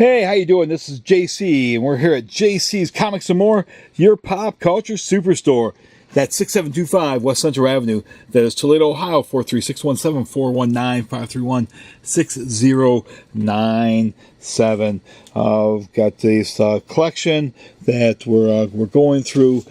Hey, how you doing? This is JC, and we're here at JC's Comics and More, your pop culture superstore. That's 6725 West Central Avenue. That is Toledo, Ohio, 436-17419-531-6097. I've got this collection that we're going through.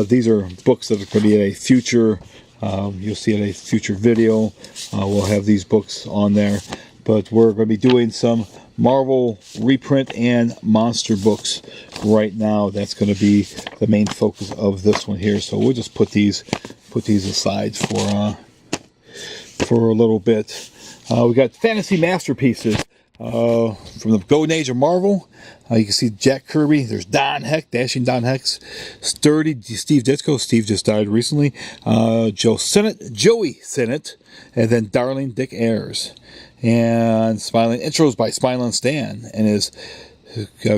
These are books that are going to be in a future, you'll see in a future video. We'll have these books on there. But we're going to be doing some Marvel reprint and monster books right now. That's going to be the main focus of this one here. So we'll just put these aside for a little bit. We got fantasy masterpieces from the golden age of Marvel. You can see Jack Kirby. There's Don Heck, Dashing Don Heck's sturdy Steve Ditko. Steve just died recently. Joey Sinnott, and then Darling Dick Ayers. And Smiling intros by Smiling Stan and his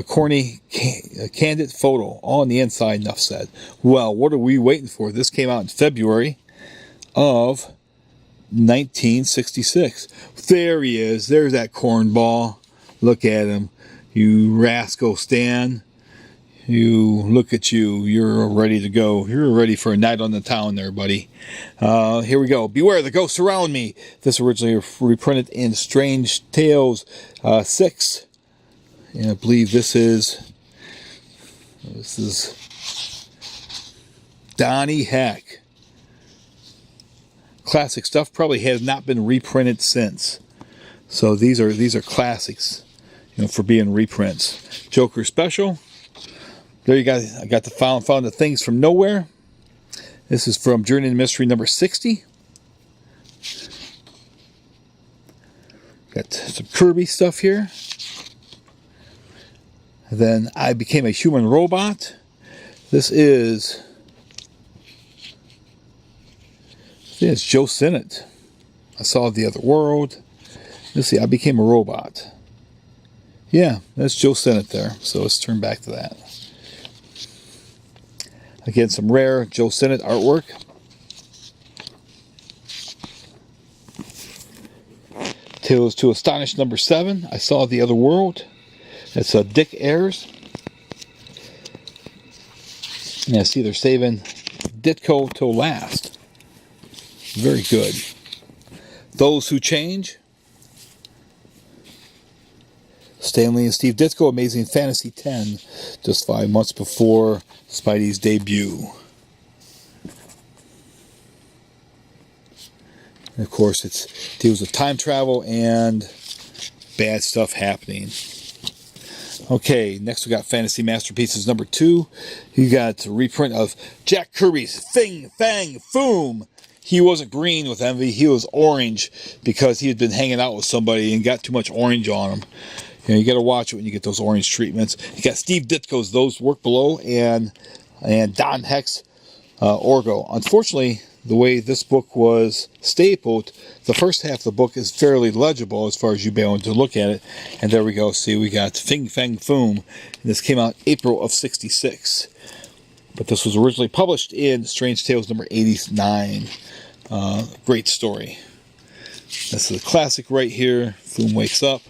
corny, candid photo all on the inside. Enough said. Well, what are we waiting for? This came out in February of 1966. There he is. There's that cornball. Look at him. You rascal Stan. You look at you. You're ready to go. You're ready for a night on the town there, buddy. Here we go. Beware the ghosts around me. This originally reprinted in Strange Tales 6. And I believe this is Donnie Heck. Classic stuff. Probably has not been reprinted since. So these are classics, for being reprints. Joker Special. There you go. I got the found the Things from Nowhere. This is from Journey into Mystery number 60. Got some Kirby stuff here. And then I Became a Human Robot. This is it's Joe Sinnott. I Saw the Other World. Let's see. I Became a Robot. Yeah, that's Joe Sinnott there. So let's turn back to that. Again, some rare Joe Sinnott artwork. Tales to Astonish number 7. I Saw the Other World. That's Dick Ayers. And I see they're saving Ditko till last. Very good. Those Who Change. Stan Lee and Steve Ditko, Amazing Fantasy 10, just 5 months before Spidey's debut. And of course, it deals with time travel and bad stuff happening. Okay, next we got Fantasy Masterpieces number 2. You got a reprint of Jack Kirby's Fing Fang Foom. He wasn't green with envy, he was orange because he had been hanging out with somebody and got too much orange on him. You got to watch it when you get those orange treatments. You got Steve Ditko's Those Work Below and Don Heck's Orgo. Unfortunately, the way this book was stapled, the first half of the book is fairly legible as far as you be able to look at it. And there we go. See, we got Fing Fang Foom. And this came out April of 66. But this was originally published in Strange Tales number 89. Great story. This is a classic right here. Foom wakes up.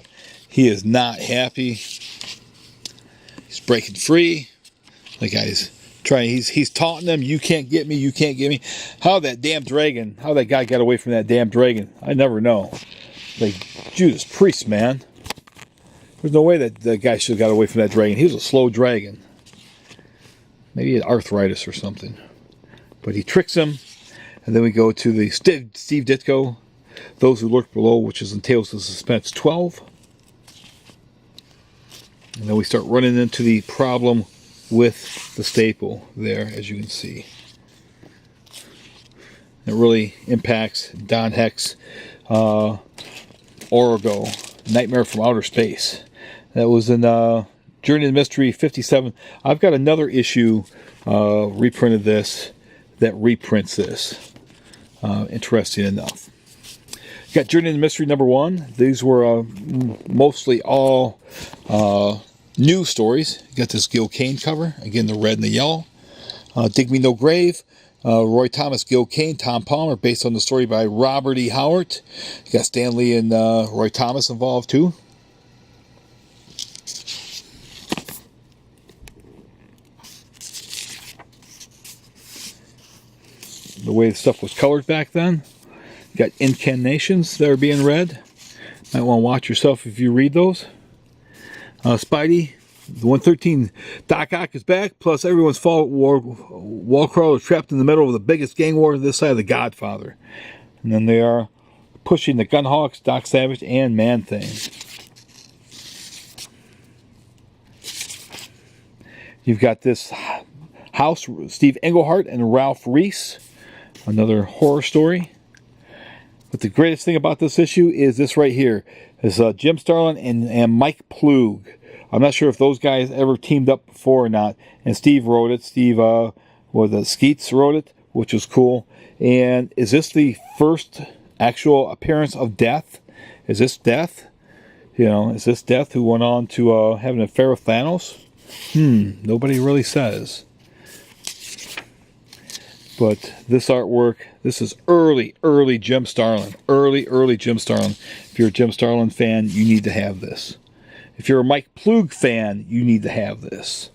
He is not happy. He's breaking free. The guy's trying. He's taunting them. You can't get me. You can't get me. How that guy got away from that damn dragon? I never know. Like Judas Priest, man. There's no way that guy should have got away from that dragon. He was a slow dragon. Maybe he had arthritis or something. But he tricks him. And then we go to the Steve Ditko, Those Who Lurk Below, which is in Tales of Suspense 12. And then we start running into the problem with the staple there, as you can see. It really impacts Don Heck's Orgo, Nightmare from Outer Space. That was in Journey to Mystery 57. I've got another issue reprinted this that reprints this. Interesting enough. Got Journey to Mystery number 1. These were mostly all new stories. You got this Gil Kane cover. Again, the red and the yellow. Dig Me No Grave. Roy Thomas, Gil Kane, Tom Palmer, based on the story by Robert E. Howard. You got Stan Lee and Roy Thomas involved too. the way the stuff was colored back then. You got incantations that are being read. Might want to watch yourself if you read those. Spidey, the 113 Doc Ock is back, plus everyone's wall crawler trapped in the middle of the biggest gang war this side of the Godfather. And then they are pushing the Gunhawks, Doc Savage, and Man-Thing. You've got this House, Steve Englehart and Ralph Reese, another horror story. But the greatest thing about this issue is this right here. It's Jim Starlin and Mike Plug. I'm not sure if those guys ever teamed up before or not. And Steve wrote it. Steve, Skeets wrote it, which was cool. And is this the first actual appearance of Death? Is this Death? Is this Death who went on to have an affair with Thanos? Nobody really says. But this artwork, this is early Jim Starlin. Early Jim Starlin. If you're a Jim Starlin fan, you need to have this. If you're a Mike Plug fan, you need to have this.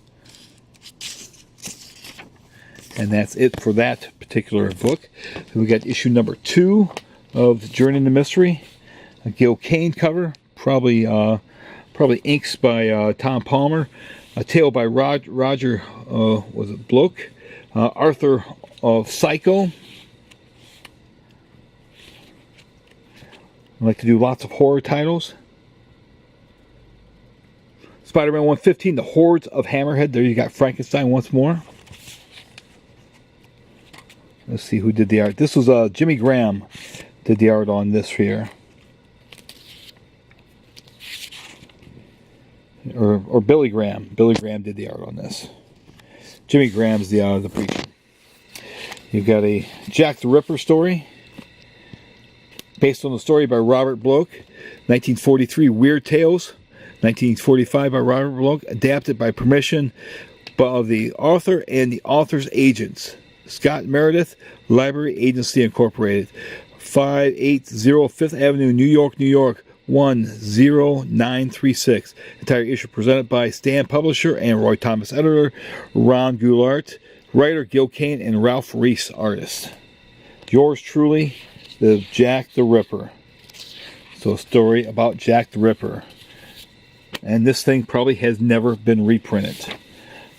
And that's it for that particular book. We got issue number 2 of Journey into Mystery. A Gil Kane cover, probably inks by Tom Palmer. A tale by Roger Bloch. Arthur of Psycho. I like to do lots of horror titles. Spider-Man 115, The Hordes of Hammerhead. There you got Frankenstein once more. Let's see who did the art. This was Jimmy Graham did the art on this here. Or Billy Graham. Billy Graham did the art on this. Jimmy Graham's the preacher. You've got a Jack the Ripper story based on the story by Robert Bloch. 1943 Weird Tales. 1945 by Robert Bloch. Adapted by permission of the author and the author's agents. Scott Meredith, Library Agency Incorporated. 580 Fifth Avenue, New York, New York. 10936. Entire issue presented by Stan Publisher and Roy Thomas Editor. Ron Goulart. Writer Gil Kane and Ralph Reese, artist. Yours truly, the Jack the Ripper. So a story about Jack the Ripper. And this thing probably has never been reprinted.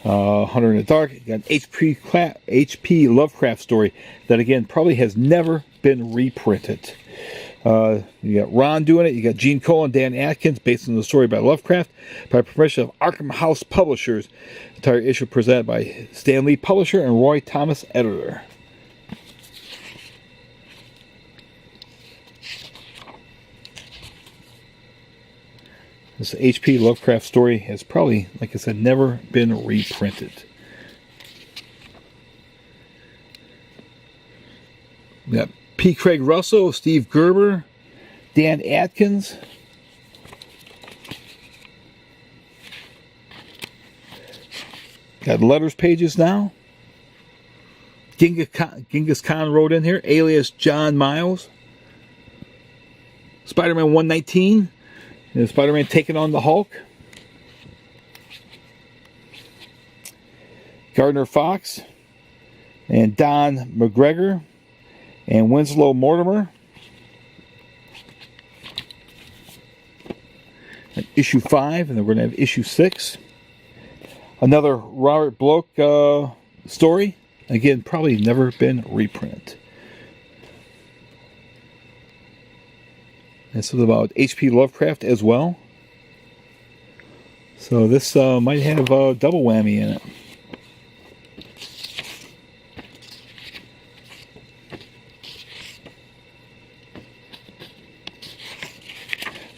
Hunter in the Dark, you got an H.P. Lovecraft story that again probably has never been reprinted. You got Ron doing it. You got Gene Cole and Dan Atkins, based on the story by Lovecraft, by permission of Arkham House Publishers. Entire issue presented by Stan Lee, Publisher, and Roy Thomas, Editor. This H.P. Lovecraft story has probably, like I said, never been reprinted. We got P. Craig Russell, Steve Gerber, Dan Atkins. Got letters pages now. Genghis Khan wrote in here, alias John Miles. Spider-Man 119. And Spider-Man taking on the Hulk. Gardner Fox. And Don McGregor. And Winslow Mortimer. And issue 5, and then we're going to have issue 6. Another Robert Bloch story. Again, probably never been reprinted. This is about H.P. Lovecraft as well. So this might have a double whammy in it.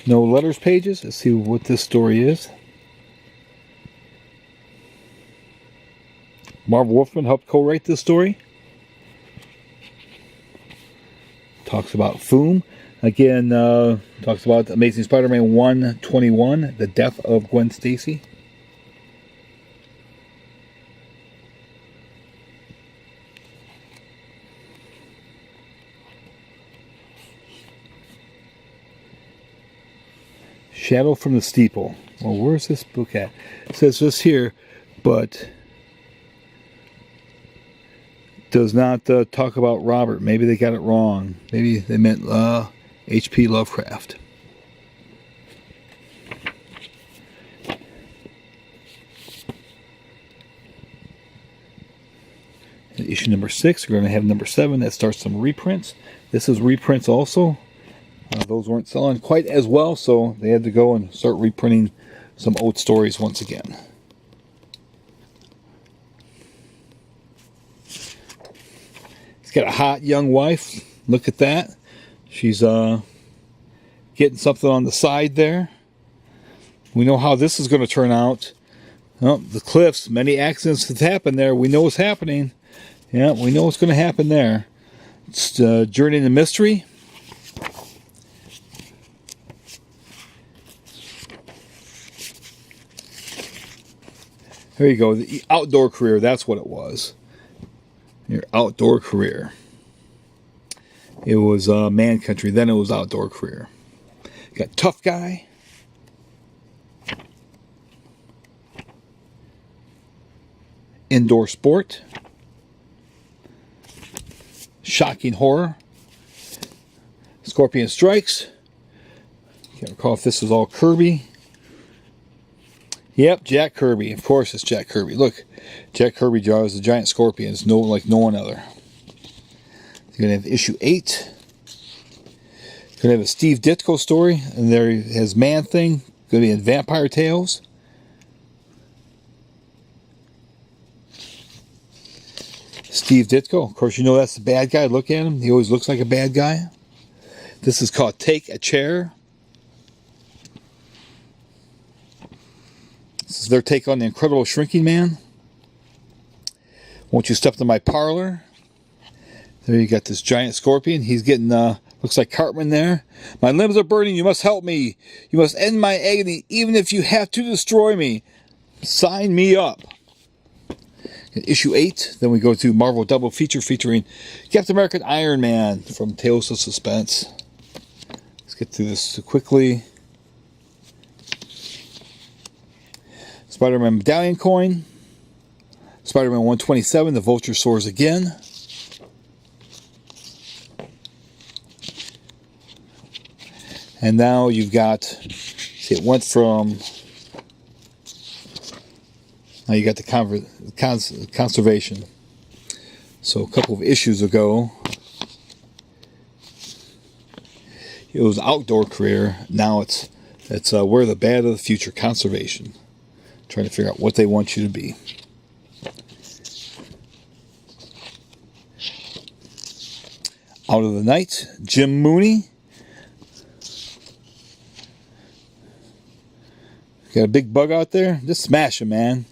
No letters pages. Let's see what this story is. Marv Wolfman helped co-write this story. Talks about Foom. Again, talks about Amazing Spider-Man 121, the death of Gwen Stacy. Shadow from the Steeple. Well, where's this book at? It says this here, but does not talk about Robert. Maybe they got it wrong. Maybe they meant H.P. Lovecraft. In issue number 6, we're going to have number 7 that starts some reprints. This is reprints also. Those weren't selling quite as well, so they had to go and start reprinting some old stories once again. He's got a hot young wife. Look at that. She's getting something on the side there. We know how this is going to turn out. Oh, the cliffs, many accidents have happened there. We know what's happening. Yeah, we know what's going to happen there. It's Journey into Mystery. There you go. The outdoor career, that's what it was. Your outdoor career. It was Man Country, then it was Outdoor Career. You got Tough Guy. Indoor Sport. Shocking Horror. Scorpion Strikes. Can't recall if this was all Kirby. Yep, Jack Kirby. Of course it's Jack Kirby. Look, Jack Kirby draws the giant scorpion. It's like no one other. You're going to have issue 8. You're going to have a Steve Ditko story. And there his Man Thing. Going to be in Vampire Tales. Steve Ditko. Of course, you know that's the bad guy. Look at him. He always looks like a bad guy. This is called Take a Chair. This is their take on the Incredible Shrinking Man. Won't you step to my parlor? There you got this giant scorpion. He's getting, looks like Cartman there. My limbs are burning. You must help me. You must end my agony, even if you have to destroy me. Sign me up. In issue 8, then we go to Marvel Double Feature featuring Captain America and Iron Man from Tales of Suspense. Let's get through this quickly. Spider-Man Medallion Coin. Spider-Man 127, the Vulture Soars Again. And now you've got, see, it went from, now you got the conservation. So a couple of issues ago, it was Outdoor Career. Now it's We're the Bad of the Future, Conservation. Trying to figure out what they want you to be. Out of the Night, Jim Mooney. Got a big bug out there? Just smash him, man.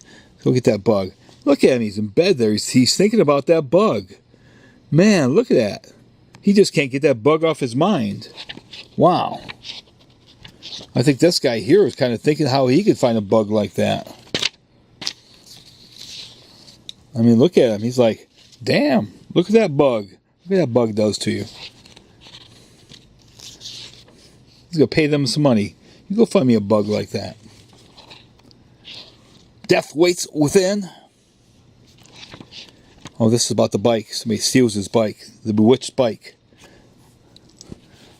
Go get that bug. Look at him. He's in bed there. He's thinking about that bug. Man, look at that. He just can't get that bug off his mind. Wow. I think this guy here is kind of thinking how he could find a bug like that. I mean, look at him. He's like, damn, look at that bug. Look what that bug does to you. He's going to pay them some money. You go find me a bug like that. Death Waits Within. Oh, this is about the bike. Somebody steals his bike. The bewitched bike.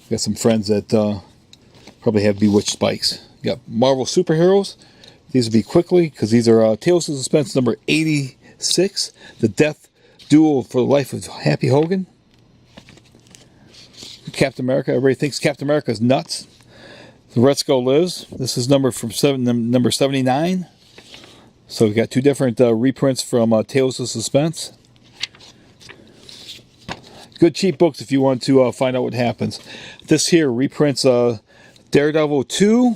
Got some friends that probably have bewitched bikes. You got Marvel Superheroes. These will be quickly because these are Tales of Suspense number 86. The Death Duel for the Life of Happy Hogan. Captain America. Everybody thinks Captain America is nuts. The Red Skull Lives. This is number 79. So we've got 2 different reprints from Tales of Suspense. Good cheap books if you want to find out what happens. This here reprints Daredevil 2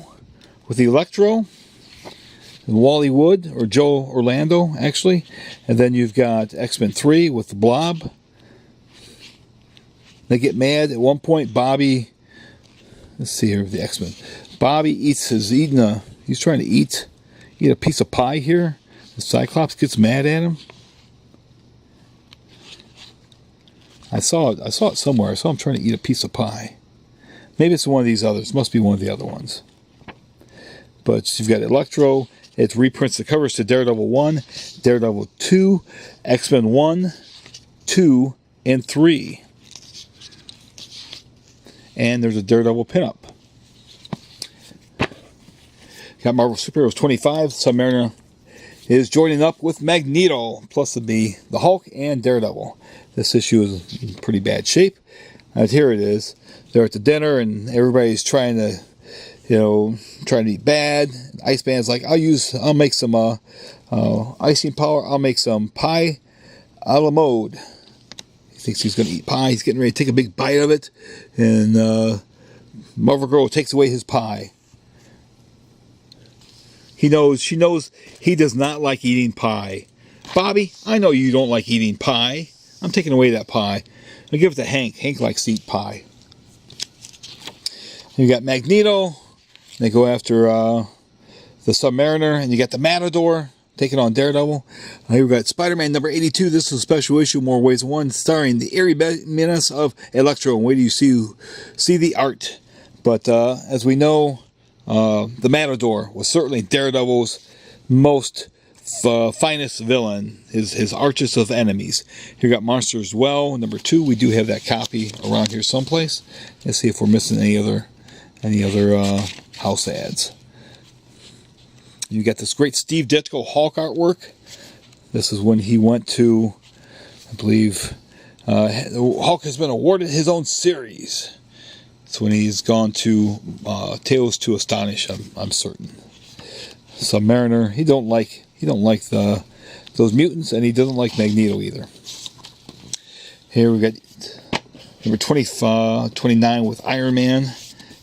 with Electro and Wally Wood, or Joe Orlando, actually. And then you've got X-Men 3 with the Blob. They get mad. At one point, Bobby... Let's see here, the X-Men. Bobby he's trying to eat a piece of pie here. The Cyclops gets mad at him. I saw it somewhere. I saw him trying to eat a piece of pie. Maybe it's one of these others. Must be one of the other ones. But you've got Electro. It reprints the covers to Daredevil 1, Daredevil 2, X-Men 1, 2 and 3. And there's a Daredevil pinup. Got Marvel Superheroes 25. Submariner is joining up with Magneto, plus the Hulk and Daredevil. This issue is in pretty bad shape. And here it is. They're at the dinner and everybody's trying to be bad. Iceman's like, I'll make some icing powder. I'll make some pie a la mode. He thinks he's going to eat pie. He's getting ready to take a big bite of it. And Marvel Girl takes away his pie. She knows he does not like eating pie. Bobby, I know you don't like eating pie. I'm taking away that pie. I'll give it to Hank. Hank likes to eat pie. You got Magneto. They go after the Submariner. And you got the Matador taking on Daredevil. Here we got Spider-Man number 82. This is a special issue, More Ways than One, starring the eerie menace of Electro. And wait till you see the art. But as we know, the Matador was certainly Daredevil's most finest villain, his archest of enemies. Here we got Monsters Well, number 2. We do have that copy around here someplace. Let's see if we're missing any other house ads. You got this great Steve Ditko Hulk artwork. This is when he went to, I believe, Hulk has been awarded his own series. It's when he's gone to Tales to Astonish. I'm certain. Submariner. He don't like those mutants, and he doesn't like Magneto either. Here we got number 29 with Iron Man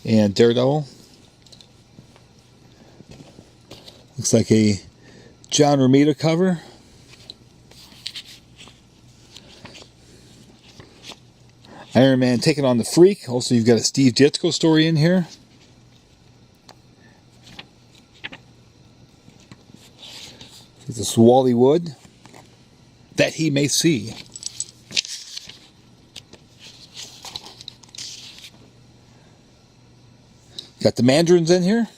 and Daredevil. Looks like a John Romita cover. Iron Man taking on the Freak. Also, you've got a Steve Ditko story in here. This is Wally Wood. That he may see. Got the Mandarins in here.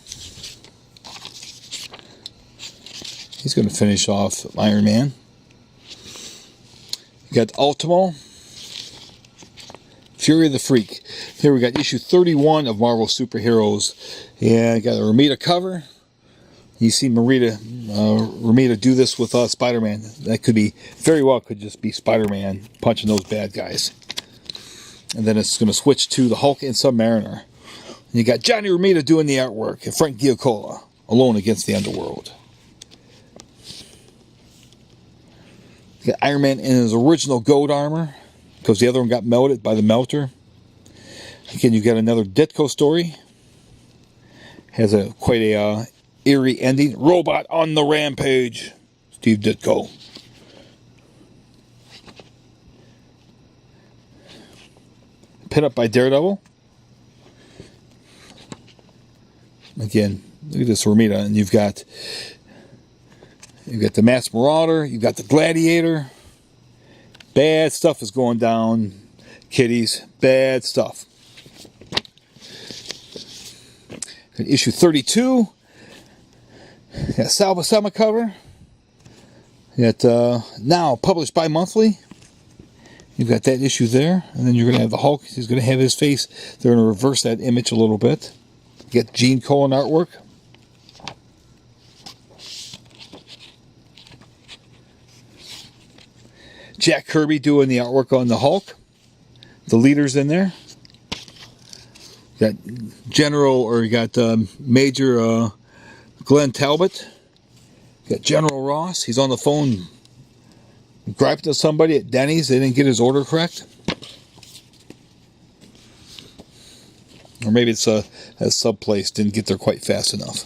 He's going to finish off Iron Man. You got Ultimo. Fury of the Freak. Here we got issue 31 of Marvel Superheroes. And got a Romita cover. You see Romita do this with Spider-Man. That could be, very well could just be Spider-Man punching those bad guys. And then it's going to switch to the Hulk and Submariner. And you got Johnny Romita doing the artwork. And Frank Giacola alone against the underworld. You got Iron Man in his original gold armor, because the other one got melted by the melter. Again, you've got another Ditko story. Has quite a eerie ending. Robot on the Rampage. Steve Ditko. Pin up by Daredevil. Again, look at this Romita, and you've got the Masked Marauder. You've got the Gladiator. Bad stuff is going down, kiddies. Bad stuff. Issue 32. Got Sal Buscema cover. Got now published bi-monthly. You've got that issue there. And then you're going to have the Hulk. He's going to have his face. They're going to reverse that image a little bit. You got Gene Colan artwork. Jack Kirby doing the artwork on the Hulk. The leaders in there. You got Major Glenn Talbot. You got General Ross. He's on the phone griping to somebody at Denny's. They didn't get his order correct. Or maybe it's a sub place didn't get there quite fast enough.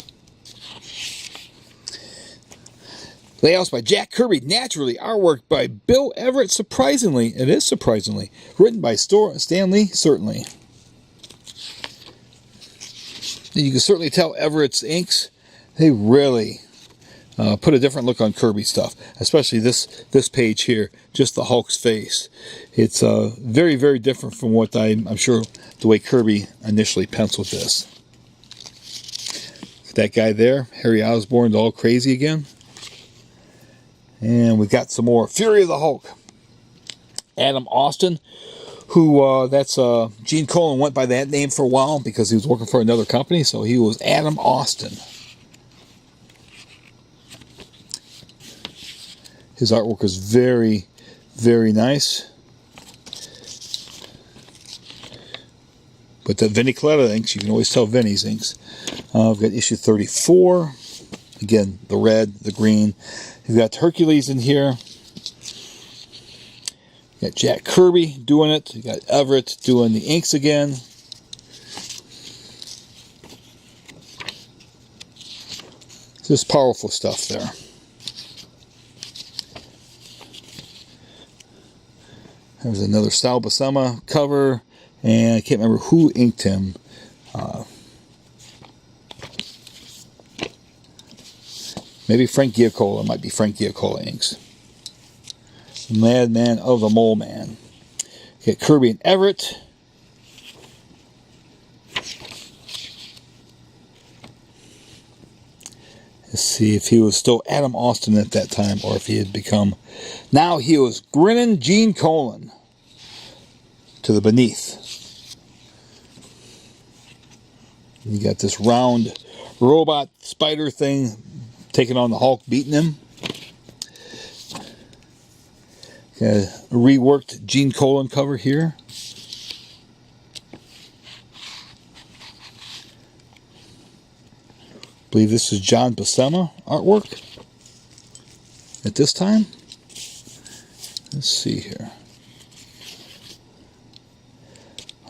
Layouts by Jack Kirby, naturally. Artwork by Bill Everett, surprisingly. It is surprisingly. Written by Stan Lee, certainly. You can certainly tell Everett's inks, they really put a different look on Kirby stuff. Especially this page here, just the Hulk's face. It's very, very different from what I'm sure the way Kirby initially penciled this. That guy there, Harry Osborn's all crazy again. And we got some more Fury of the Hulk. Adam Austin, who that's Gene Colan went by that name for a while because he was working for another company, so he was Adam Austin. His artwork is very, very nice. But the Vinnie Coletta inks, you can always tell Vinnie's inks. I've got issue 34. Again, the red, the green. You've got Hercules in here. You got Jack Kirby doing it. You got Everett doing the inks again. Just powerful stuff there. There's another Sal Buscema cover, and I can't remember who inked him. Maybe Frank Giacola. Might be Frank Giacola inks. Madman of the Mole Man. You got Kirby and Everett. Let's see if he was still Adam Austin at that time, or if he had become... Now he was grinning Gene Colan to the beneath. You got this round robot spider thing taking on the Hulk, beating him. Got a reworked Gene Colan cover here. I believe this is John Buscema artwork at this time. Let's see here.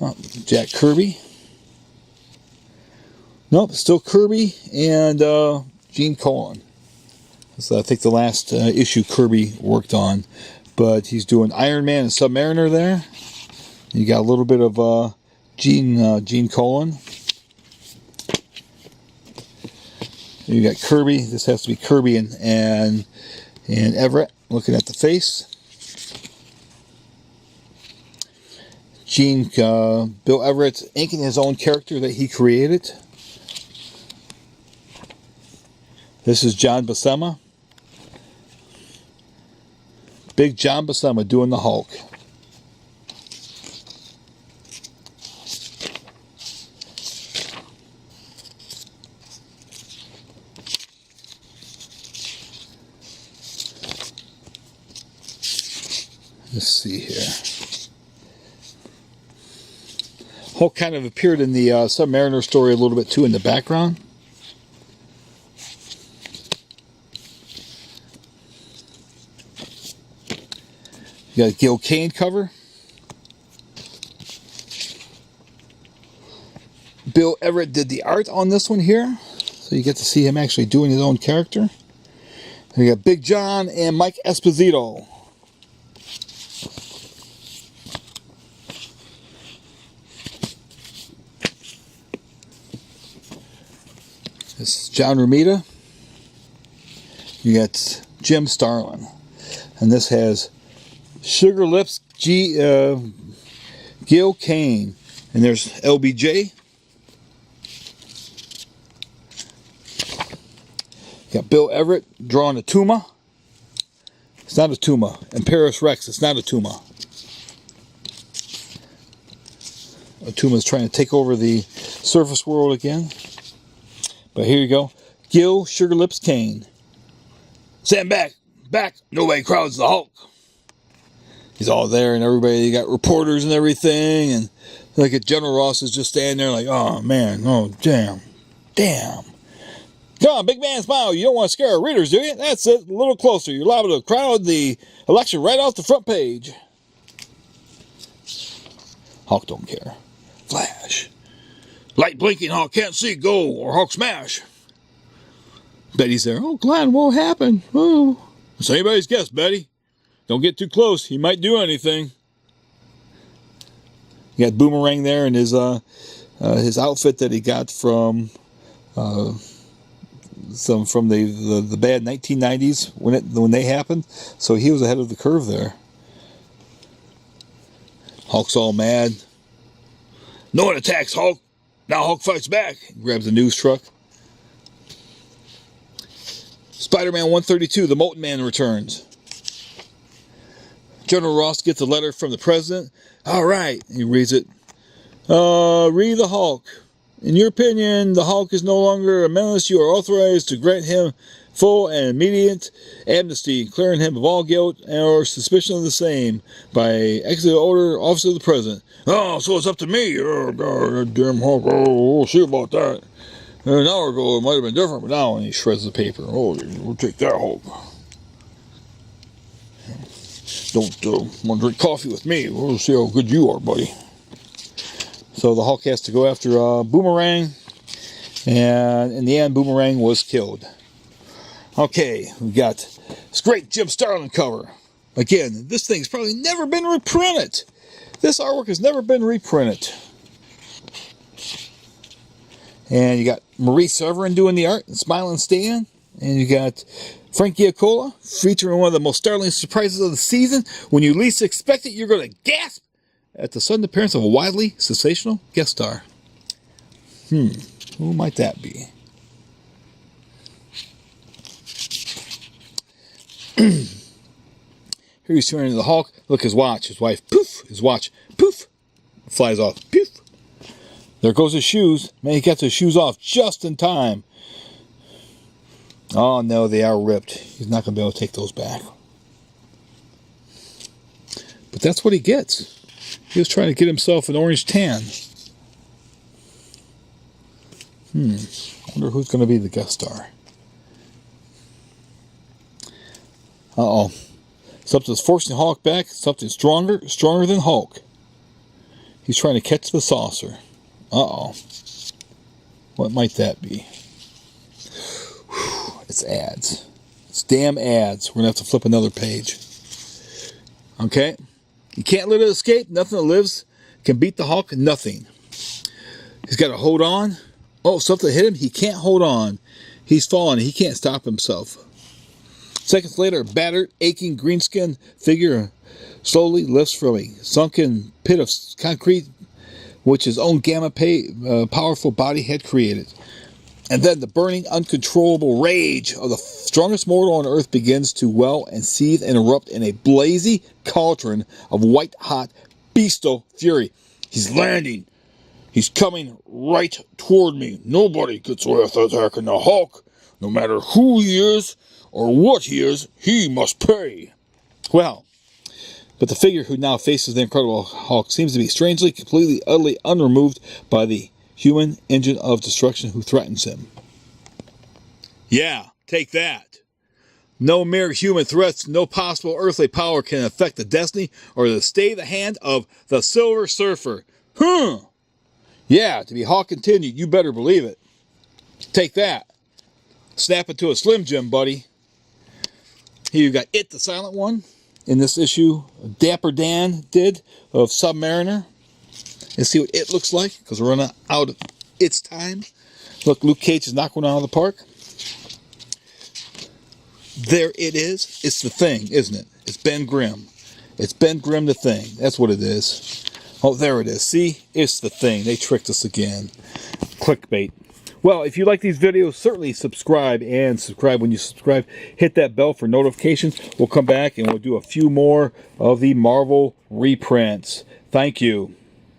Oh, Jack Kirby. Nope, still Kirby and Gene Colan. That's, I think, the last issue Kirby worked on. But he's doing Iron Man and Submariner there. You got a little bit of Gene Colan. You got Kirby. This has to be Kirby and Everett looking at the face. Bill Everett inking his own character that he created. This is John Buscema. Big John Buscema doing the Hulk. Let's see here. Hulk kind of appeared in the Submariner story a little bit too in the background. You got a Gil Kane cover. Bill Everett did the art on this one here. So you get to see him actually doing his own character. You got Big John and Mike Esposito. This is John Romita. You got Jim Starlin. And this has Sugar Lips Gil Kane. And there's LBJ. You got Bill Everett drawing a Tuma. It's not a Tuma. And Paris Rex, it's not a Tuma. A Tuma is trying to take over the surface world again. But here you go. Gil Sugar Lips Kane. Stand back. Back. Nobody crowds the Hulk. He's all there and everybody, you got reporters and everything. And like General Ross is just standing there like, oh man, oh damn. Damn. Come on, big man, smile. You don't want to scare our readers, do you? That's it. A little closer. You're liable to crowd the election right off the front page. Hulk don't care. Flash. Light blinking, Hulk can't see, go, or Hulk smash. Betty's there. Oh, Glenn, what happened? Oh. It's anybody's guess, Betty. Don't get too close. He might do anything. You got Boomerang there and his outfit that he got from the bad 1990s when they happened. So he was ahead of the curve there. Hulk's all mad. No one attacks Hulk. Now Hulk fights back. He grabs a news truck. Spider-Man 132, the Molten Man returns. General Ross gets a letter from the president. All right, he reads it. Read the Hulk. In your opinion, the Hulk is no longer a menace. You are authorized to grant him full and immediate amnesty, clearing him of all guilt or suspicion of the same by executive order, office of the president. Oh, so it's up to me. Oh, God, damn Hulk. Oh, we'll see about that. An hour ago, it might have been different, but now, and he shreds the paper. Oh, we'll take that, Hulk. Don't want to drink coffee with me. We'll see how good you are, buddy. So the Hulk has to go after Boomerang, and in the end, Boomerang was killed. Okay, we got this great Jim Starlin cover. Again, this thing's probably never been reprinted. This artwork has never been reprinted. And you got Marie Severin doing the art, and Smiling Stan. And you got Frank Giacola featuring one of the most startling surprises of the season. When you least expect it, you're going to gasp at the sudden appearance of a widely sensational guest star. Who might that be? Here he's turning to the Hulk. Look, his watch. His wife, poof. His watch, poof. Flies off, poof. There goes his shoes. Man, he gets his shoes off just in time. Oh, no, they are ripped. He's not going to be able to take those back. But that's what he gets. He was trying to get himself an orange tan. I wonder who's going to be the guest star. Uh-oh. Something's forcing Hulk back. Something stronger than Hulk. He's trying to catch the saucer. Uh-oh. What might that be? It's ads. It's damn ads. We're going to have to flip another page. Okay? You can't let it escape. Nothing that lives can beat the Hulk. Nothing. He's got to hold on. Oh, something hit him. He can't hold on. He's fallen. He can't stop himself. Seconds later, a battered, aching, green-skinned figure slowly lifts from a sunken pit of concrete which his own gamma powerful body had created. And then the burning, uncontrollable rage of the strongest mortal on earth begins to well and seethe and erupt in a blazy cauldron of white-hot, bestial fury. He's landing. He's coming right toward me. Nobody gets away with attacking the Hulk. No matter who he is or what he is, he must pay. Well, but the figure who now faces the Incredible Hulk seems to be strangely, completely, utterly unremoved by the human engine of destruction who threatens him. Yeah, take that. No mere human threats, no possible earthly power can affect the destiny or the stay the hand of the Silver Surfer. Yeah, to be Hulk continued, you better believe it. Take that. Snap it to a Slim Jim, buddy. Here you got It, the Silent One. In this issue, Dapper Dan did of Submariner. Let's see what It looks like, because we're running out of its time. Look, Luke Cage is knocking one out of the park. There it is. It's the Thing, isn't it? It's Ben Grimm. It's Ben Grimm the Thing. That's what it is. Oh, there it is. See? It's the Thing. They tricked us again. Clickbait. Well, if you like these videos, certainly subscribe. And subscribe. When you subscribe, hit that bell for notifications. We'll come back and we'll do a few more of the Marvel reprints. Thank you.